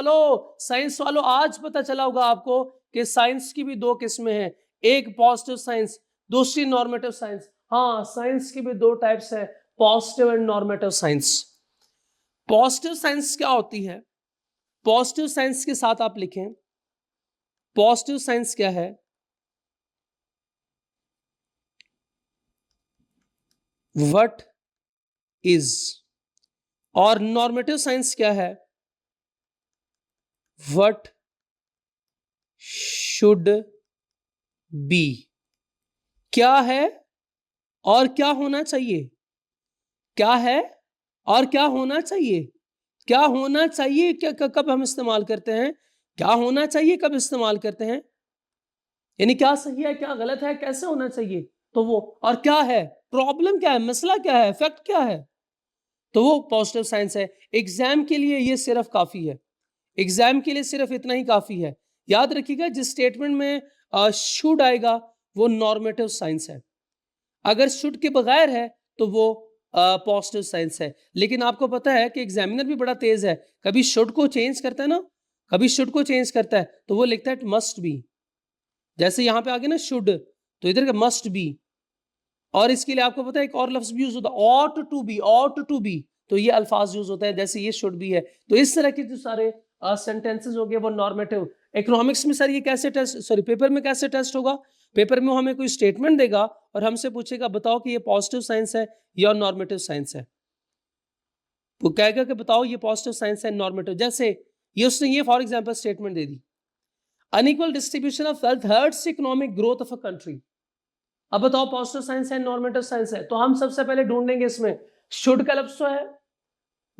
वालों आज पता चला होगा आपको कि साइंस की भी दो किस्में हैं, एक पॉजिटिव साइंस, दूसरी नॉर्मेटिव साइंस। हाँ, साइंस की भी दो टाइप्स है, positive and normative science. Positive science क्या होती है? पॉजिटिव साइंस के साथ आप लिखें, पॉजिटिव साइंस क्या है? What is. और नॉर्मेटिव साइंस क्या है? What should be. क्या है और क्या होना चाहिए? क्या है और क्या होना चाहिए? क्या होना चाहिए क्या कब हम इस्तेमाल करते हैं? क्या होना चाहिए कब इस्तेमाल करते हैं? यानी क्या सही है, क्या गलत है, कैसे होना चाहिए, तो वो। और क्या है, प्रॉब्लम क्या है, मसला क्या है, फैक्ट क्या है, तो वो पॉजिटिव साइंस है। एग्जाम के लिए ये सिर्फ काफी है, एग्जाम के लिए सिर्फ इतना ही काफी है। याद रखिएगा जिस स्टेटमेंट में शुड आएगा वो नॉर्मेटिव साइंस है, अगर शुड के बगैर है तो वो पॉजिटिव साइंस है। लेकिन आपको पता है कि एग्जामिनर भी बड़ा तेज है, कभी शुड को चेंज करता है ना, कभी शुड को चेंज करता है तो वो लिखता है मस्ट बी। जैसे यहां पे आ गया ना शुड, तो इधर का मस्ट बी। और इसके लिए आपको पता है एक और लफ्ज भी यूज होता है, ought to be, ought to be. तो ये अल्फाज यूज होता है, जैसे ये शुड बी है। तो इस तरह के जो सारे सेंटेंसेस हो गए वो नॉर्मेटिव। इकोनॉमिक्स में सर ये कैसे टेस्ट, पेपर में कैसे टेस्ट होगा? पेपर में हमें कोई स्टेटमेंट देगा और हमसे पूछेगा बताओ कि ये पॉजिटिव साइंस है या नॉर्मेटिव साइंस है। वो कहेगा कि बताओ ये पॉजिटिव साइंस है, नॉर्मेटिव। जैसे ये उसने ये फॉर एग्जांपल स्टेटमेंट दे दी, unequal distribution of wealth hurts economic growth of a country. अब बताओ पॉजिटिव साइंस है, नॉर्मेटिव साइंस है? तो हम सबसे पहले ढूंढेंगे इसमें शुड का लफ्ज तो है,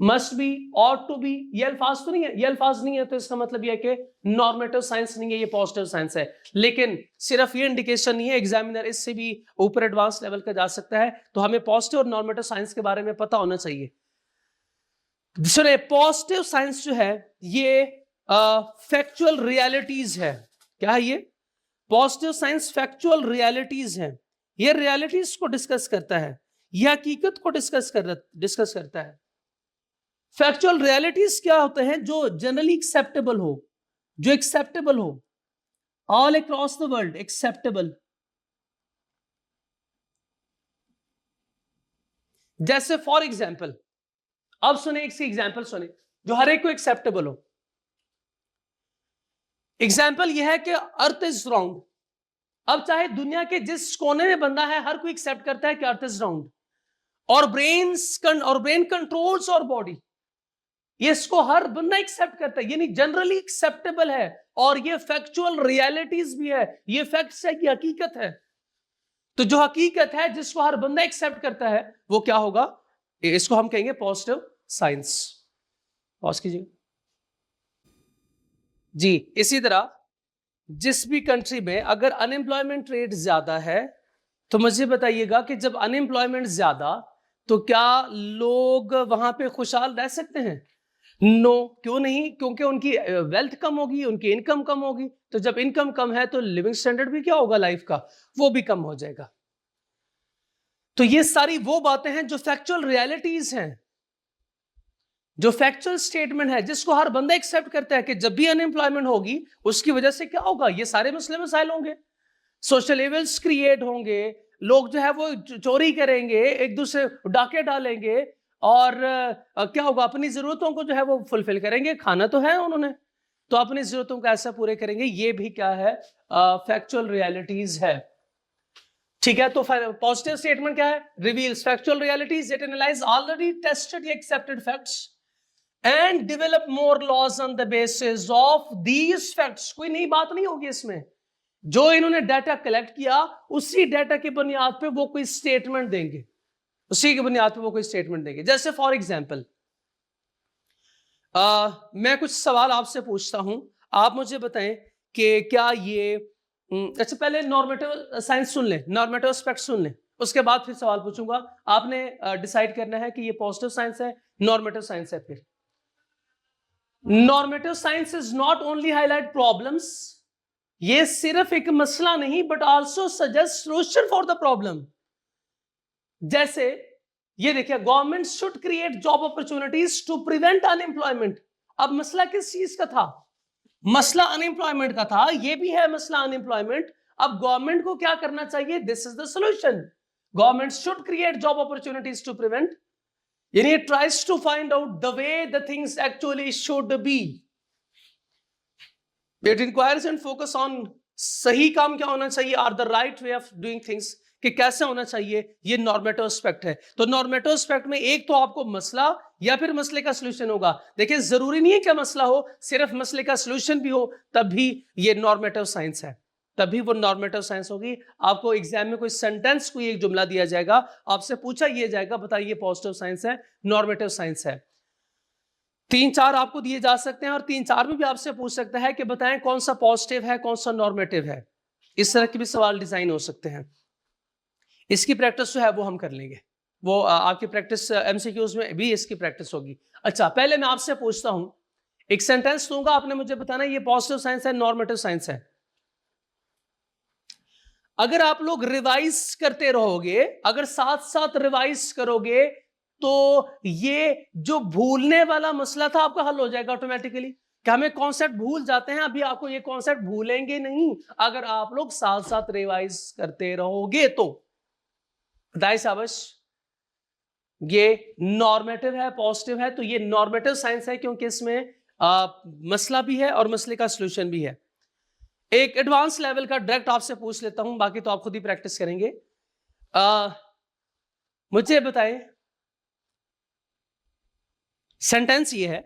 must be, ought to be, ये अल्फाज तो नहीं है, ये अल्फाज नहीं है तो इसका मतलब ये है कि नॉर्मेटिव साइंस नहीं है, ये पॉजिटिव साइंस है। लेकिन सिर्फ ये इंडिकेशन नहीं है, एग्जामिनर इससे भी ऊपर एडवांस लेवल का जा सकता है, तो हमें पॉजिटिव और नॉर्मेटिव साइंस के बारे में पता होना चाहिए। सुनिए, पॉजिटिव साइंस जो है ये फैक्चुअल रियलिटीज है। क्या है ये? पॉजिटिव साइंस फैक्चुअल रियलिटीज है। ये रियलिटीज को डिस्कस करता है, यह हकीकत को डिस्कस करता है। फैक्चुअल रियलिटीज क्या होते हैं? जो जनरली एक्सेप्टेबल हो, जो एक्सेप्टेबल हो, all across the world acceptable. जैसे फॉर एग्जाम्पल, अब सुने एक सी एग्जाम्पल सुने जो हर एक को एक्सेप्टेबल हो। एग्जाम्पल यह है कि अर्थ इज राउंड। अब चाहे दुनिया के जिस कोने में बंदा है, हर कोई एक्सेप्ट करता है कि अर्थ इज राउंड, और ब्रेन कंट्रोल्स और बॉडी, ये इसको हर बंदा एक्सेप्ट करता है, यानी जनरली एक्सेप्टेबल है, और ये फैक्चुअल रियलिटीज भी है, ये फैक्ट्स है, ये हकीकत है। तो जो हकीकत है जिसको हर बंदा एक्सेप्ट करता है वो क्या होगा? इसको हम कहेंगे पॉजिटिव साइंस। पॉज कीजिए जी। इसी तरह जिस भी कंट्री में अगर अनएम्प्लॉयमेंट रेट ज्यादा है, तो मुझे बताइएगा कि जब अनएम्प्लॉयमेंट ज्यादा, तो क्या लोग वहां पे खुशहाल रह सकते हैं? नो, क्यों नहीं? क्योंकि उनकी वेल्थ कम होगी, उनकी इनकम कम होगी। तो जब इनकम कम है तो लिविंग स्टैंडर्ड भी क्या होगा लाइफ का, वो भी कम हो जाएगा। तो ये सारी वो बातें हैं जो फैक्चुअल रियलिटीज हैं, जो फैक्चुअल स्टेटमेंट है, जिसको हर बंदा एक्सेप्ट करता है कि जब भी अनएम्प्लॉयमेंट होगी उसकी वजह से क्या होगा, ये सारे मसले मसाइल होंगे, सोशल इविल्स क्रिएट होंगे, लोग जो है वो चोरी करेंगे, एक दूसरे डाके डालेंगे, और क्या होगा, अपनी जरूरतों को जो है वो फुलफिल करेंगे। खाना तो है उन्होंने, तो अपनी जरूरतों को ऐसा पूरे करेंगे। ये भी क्या है? फैक्चुअल रियलिटीज है। ठीक है, तो पॉजिटिव स्टेटमेंट क्या है? Reveals factual realities, it analyse already tested accepted facts and develop more laws on the basis of these facts. कोई नई बात नहीं होगी इसमें, जो इन्होंने डाटा कलेक्ट किया उसी डाटा की बुनियाद पे वो कोई स्टेटमेंट देंगे, उसी की बुनियाद पे वो कोई स्टेटमेंट देंगे। जैसे फॉर एग्जाम्पल, मैं कुछ सवाल आपसे पूछता हूं, आप मुझे बताएं कि क्या ये अच्छा, पहले नॉर्मेटिव साइंस सुन लें, नॉर्मेटिव एस्पेक्ट सुन लें, उसके बाद फिर सवाल पूछूंगा। आपने डिसाइड करना है कि ये पॉजिटिव साइंस है, नॉर्मेटिव साइंस है। फिर normative science is not only highlight problems, ये सिर्फ एक मसला नहीं but also suggest solution for the problem. जैसे ये देखिए, government should create job opportunities to prevent unemployment. अब मसला किस चीज का था? मसला अनएम्प्लॉयमेंट का था, ये भी है मसला अनएम्प्लॉयमेंट। अब गवर्नमेंट को क्या करना चाहिए? This is the solution. Government should create job opportunities to prevent, यानी it tries to find out the way the things actually should be. It inquires and focus on सही काम क्या होना चाहिए, or the right way of doing things, कि कैसे होना चाहिए। ये नॉर्मेटिव एस्पेक्ट है। तो नॉर्मेटिव एस्पेक्ट में एक तो आपको मसला या फिर मसले का सलूशन होगा। देखिए, जरूरी नहीं है कि मसला हो, सिर्फ मसले का सलूशन भी हो, तब भी ये नॉर्मेटिव साइंस है, तभी वो नॉर्मेटिव साइंस होगी। आपको एग्जाम में कोई सेंटेंस, कोई एक जुमला दिया जाएगा, आपसे पूछा ये जाएगा, बताइए पॉजिटिव साइंस है, नॉर्मेटिव साइंस है। 3-4 आपको दिए जा सकते हैं, और 3-4 में भी आपसे पूछ सकता है कि बताएं कौन सा पॉजिटिव है, कौन सा नॉर्मेटिव है। इस तरह के भी सवाल डिजाइन हो सकते हैं। इसकी प्रैक्टिस जो है वो हम कर लेंगे, वो आपकी प्रैक्टिस एमसीक्यूज में भी इसकी प्रैक्टिस होगी। अच्छा, पहले मैं आपसे पूछता हूं, एक सेंटेंस दूंगा, आपने मुझे बताना ये पॉजिटिव साइंस है, नॉर्मेटिव साइंस है। अगर आप लोग रिवाइज करते रहोगे, अगर साथ साथ रिवाइज करोगे, तो ये जो भूलने वाला मसला था आपका हल हो जाएगा ऑटोमेटिकली। क्या हमें कॉन्सेप्ट भूल जाते हैं? अभी आपको ये कॉन्सेप्ट भूलेंगे नहीं अगर आप लोग साथ साथ रिवाइज करते रहोगे। तो बताइए शाबाश, ये नॉर्मेटिव है, पॉजिटिव है, तो ये नॉर्मेटिव साइंस है, क्योंकि इसमें मसला भी है और मसले का सॉल्यूशन भी है। एक एडवांस लेवल का डायरेक्ट आपसे पूछ लेता हूं, बाकी तो आप खुद ही प्रैक्टिस करेंगे। मुझे बताएं, सेंटेंस ये है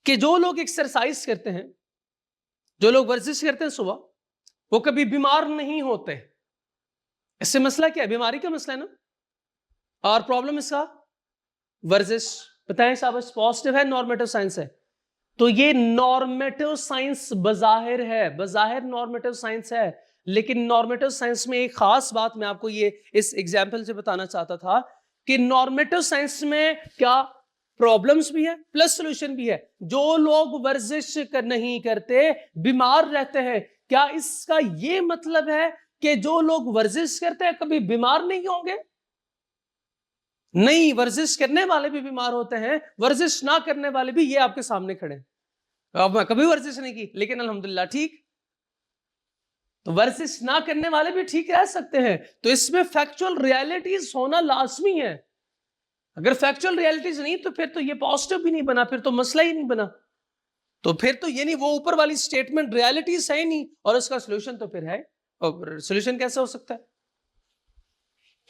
कि जो लोग एक्सरसाइज करते हैं, जो लोग वर्जिश करते हैं सुबह, वो कभी बीमार नहीं होते। इससे मसला क्या है? बीमारी का मसला है ना, और प्रॉब्लम इसका वर्जिश, बताएं शाबाश, पॉजिटिव है नॉर्मेटिव साइंस है? तो ये नॉर्मेटिव साइंस बजाहिर है, बजाहिर नॉर्मेटिव साइंस है, लेकिन नॉर्मेटिव साइंस में एक खास बात मैं आपको ये इस एग्जाम्पल से बताना चाहता था कि नॉर्मेटिव साइंस में क्या प्रॉब्लम्स भी है प्लस सोल्यूशन भी है। जो लोग वर्जिश नहीं करते, बीमार रहते हैं, क्या इसका ये मतलब है कि जो लोग वर्जिश करते हैं कभी बीमार नहीं होंगे? नहीं, वर्जिश करने वाले भी बीमार होते हैं, वर्जिश ना करने वाले भी, ये आपके सामने खड़े। अब कभी वर्जिश नहीं की लेकिन अल्हम्दुलिल्लाह ठीक, तो वर्जिश ना करने वाले भी ठीक रह सकते हैं। तो इसमें फैक्चुअल रियलिटीज होना लाजमी है। अगर फैक्चुअल रियलिटीज नहीं तो फिर तो ये पॉजिटिव भी नहीं बना, फिर तो मसला ही नहीं बना। तो फिर तो ये नहीं, वो ऊपर वाली स्टेटमेंट रियलिटीज है ही नहीं और उसका सोल्यूशन तो फिर है, और सोल्यूशन कैसे हो सकता है?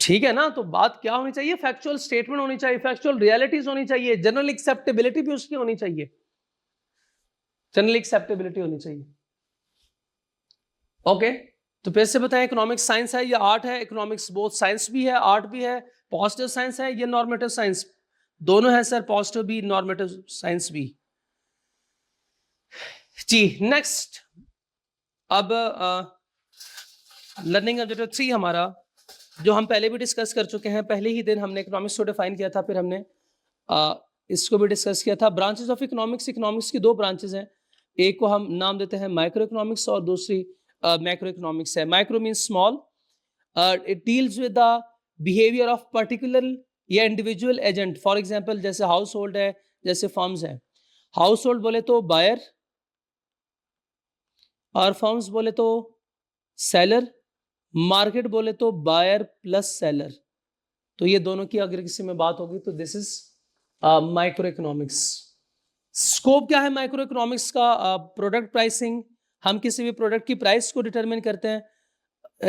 ठीक है ना? तो बात क्या होनी चाहिए? फैक्चुअल स्टेटमेंट होनी चाहिए, फैक्चुअल रियलिटीज होनी चाहिए, जनरल एक्सेप्टेबिलिटी भी उसकी होनी चाहिए, जनरल एक्सेप्टेबिलिटी होनी चाहिए। ओके, तो फिर से बताएं, इकोनॉमिक्स साइंस है या आर्ट है? इकोनॉमिक्स बोथ साइंस भी है आर्ट भी है, पॉजिटिव साइंस है या नॉर्मेटिव साइंस? दोनों है सर, पॉजिटिव भी नॉर्मेटिव साइंस भी। जी नेक्स्ट, अब लर्निंग ऑब्जेक्टिव 3 हमारा, जो हम पहले भी डिस्कस कर चुके हैं, पहले ही दिन हमने इकोनॉमिक्स को डिफाइन किया था, फिर हमने इसको भी डिस्कस किया था। ब्रांचेस ऑफ इकोनॉमिक्स, इकोनॉमिक्स की दो ब्रांचेस हैं, एक को हम नाम देते हैं माइक्रो इकोनॉमिक्स और दूसरी मैक्रो इकोनॉमिक्स है। Micro means small, it deals with the behaviour of particular या इंडिविजुअल एजेंट। फॉर एग्जांपल जैसे हाउस होल्ड है, जैसे फर्म्स है। हाउस होल्ड बोले तो बायर और फर्म्स बोले तो सेलर, मार्केट बोले तो बायर प्लस सेलर। तो ये दोनों की अगर किसी में बात होगी तो this is micro economics. Scope क्या है माइक्रो इकोनॉमिक्स का? प्रोडक्ट प्राइसिंग, हम किसी भी प्रोडक्ट की प्राइस को डिटरमिन करते हैं,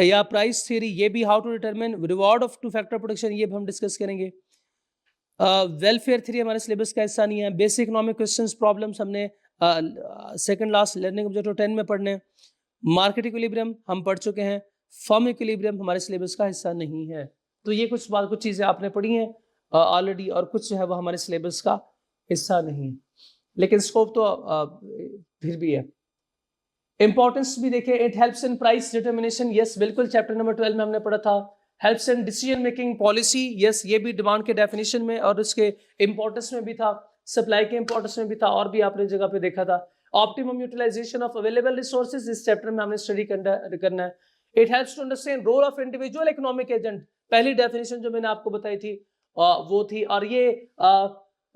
या प्राइस थ्योरी, ये भी how to determine reward of two factor production, ये भी हम डिस्कस करेंगे। वेलफेयर थ्योरी हमारे सिलेबस का हिस्सा नहीं है। बेसिक इकोनॉमिक क्वेश्चंस प्रॉब्लम्स हमने सेकंड लास्ट लर्निंग ऑब्जेक्टिव 10 में पढ़ने। मार्केट इक्विलिब्रियम हम पढ़ चुके हैं। फर्म इक्विलिब्रियम हमारे सिलेबस का हिस्सा नहीं है। तो ये कुछ चीजें आपने पढ़ी हैं ऑलरेडी, और कुछ जो है वो हमारे सिलेबस का हिस्सा नहीं है, लेकिन स्कोप तो फिर भी है। इंपॉर्टेंस भी देखिए, it helps in price determination, yes बिल्कुल, चैप्टर नंबर 12 में हमने पढ़ा था। Helps in decision making policy, yes ये भी डिमांड के डेफिनेशन में और उसके इंपॉर्टेंस में भी था, सप्लाई के इंपॉर्टेंस में भी था, और भी आपने जगह पे देखा था। Optimum utilisation of available resources, इस चैप्टर में हमने स्टडी करना है। It helps to understand role of individual economic agent, पहली डेफिनेशन जो मैंने आपको बताई थी वो थी, और ये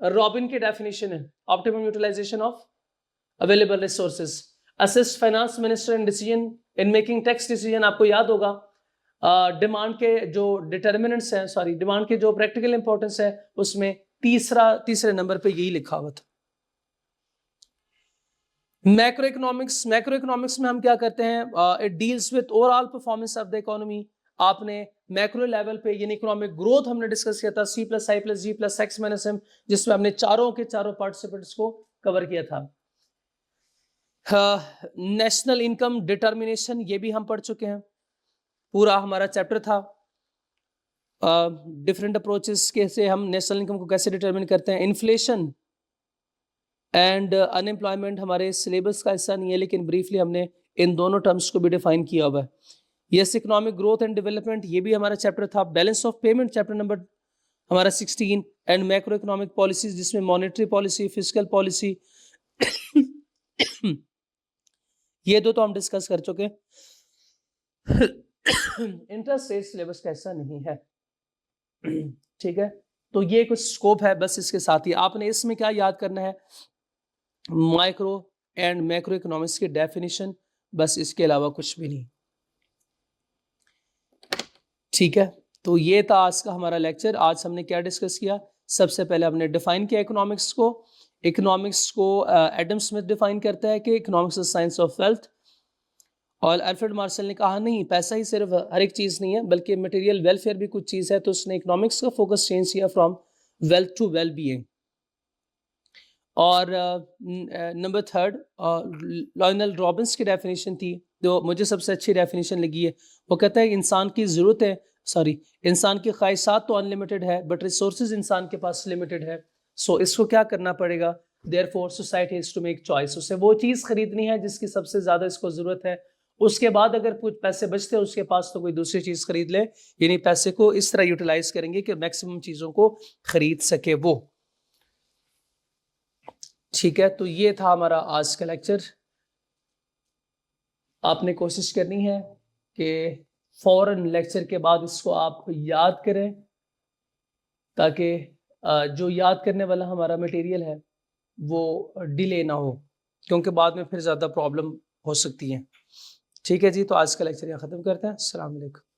रॉबिन की डेफिनेशन है, optimum utilisation of available resources. Assist finance minister in decision in making tax decision, आपको याद होगा डिमांड के जो डिटर्मिनेंट्स हैं, सॉरी डिमांड के जो प्रैक्टिकल इंपॉर्टेंस है उसमें तीसरे नंबर पे यही लिखा हुआ था। मैक्रो इकोनॉमिक्स में हम क्या करते हैं? It deals with overall performance of the economy. आपने मैक्रो लेवल पे यानी इकोनॉमिक ग्रोथ हमने डिस्कस किया था, C+I+G+X-M, जिसमें हमने चारों पार्टिसिपेंट्स को कवर किया था। नेशनल इनकम डिटर्मिनेशन, ये भी हम पढ़ चुके हैं, पूरा हमारा चैप्टर था। डिफरेंट अप्रोचेस कैसे हम नेशनल इनकम को कैसे डिटर्मिन करते हैं। इन्फ्लेशन एंड अनएम्प्लॉयमेंट हमारे सिलेबस का हिस्सा नहीं है, लेकिन ब्रीफली हमने इन दोनों टर्म्स को भी डिफाइन किया हुआ है। Yes, economic growth and development, ये भी हमारा चैप्टर था। Balance of payment chapter number हमारा 16, एंड मैक्रो इकोनॉमिक पॉलिसीज, जिसमें मॉनेटरी पॉलिसी, फिस्कल पॉलिसी ये दो तो हम डिस्कस कर चुके हैं। इंटरेस्ट रेट सिलेबस का हिस्सा नहीं है, ठीक है। तो ये कुछ स्कोप है, बस इसके साथ ही आपने इसमें क्या याद करना है? माइक्रो एंड मैक्रो इकोनॉमिक्स की डेफिनेशन, बस इसके अलावा कुछ भी नहीं, ठीक है। तो ये था आज का हमारा लेक्चर। आज हमने क्या डिस्कस किया? सबसे पहले हमने डिफाइन किया इकोनॉमिक्स को। इकोनॉमिक्स को एडम स्मिथ डिफाइन करता है कि economics is science of wealth, और अल्फ्रेड मार्शल ने कहा नहीं, पैसा ही सिर्फ हर एक चीज़ नहीं है, बल्कि मटेरियल वेलफेयर भी कुछ चीज़ है। तो उसने इकोनॉमिक्स का फोकस चेंज किया from wealth to well being. और नंबर 3 लॉयनल रॉबिन्स की डेफिनेशन थी, जो मुझे सबसे अच्छी डेफिनेशन लगी है। वो कहता है इंसान की ज़रूरत है सॉरी, इंसान की ख्वाहिशात तो अनलिमिटेड है बट रिसोर्सेज इंसान के पास लिमिटेड है। सो इसको क्या करना पड़ेगा, therefore society has to make choice, उसे वो चीज़ खरीदनी है जिसकी सबसे ज़्यादा इसको ज़रूरत है। उसके बाद अगर कुछ पैसे बचते हैं उसके पास तो कोई दूसरी चीज़ खरीद ले, यानी पैसे को इस तरह यूटिलाइज करेंगे कि मैक्सिमम चीज़ों को खरीद सके वो। ठीक है, तो ये था हमारा आज का लेक्चर। आपने कोशिश करनी है कि फौरन लेक्चर के बाद इसको आप याद करें, ताकि जो याद करने वाला हमारा मटेरियल है वो डिले ना हो, क्योंकि बाद में फिर ज़्यादा प्रॉब्लम हो सकती है। ठीक है जी, तो आज का लेक्चर यहाँ ख़त्म करते हैं। अस्सलाम वालेकुम।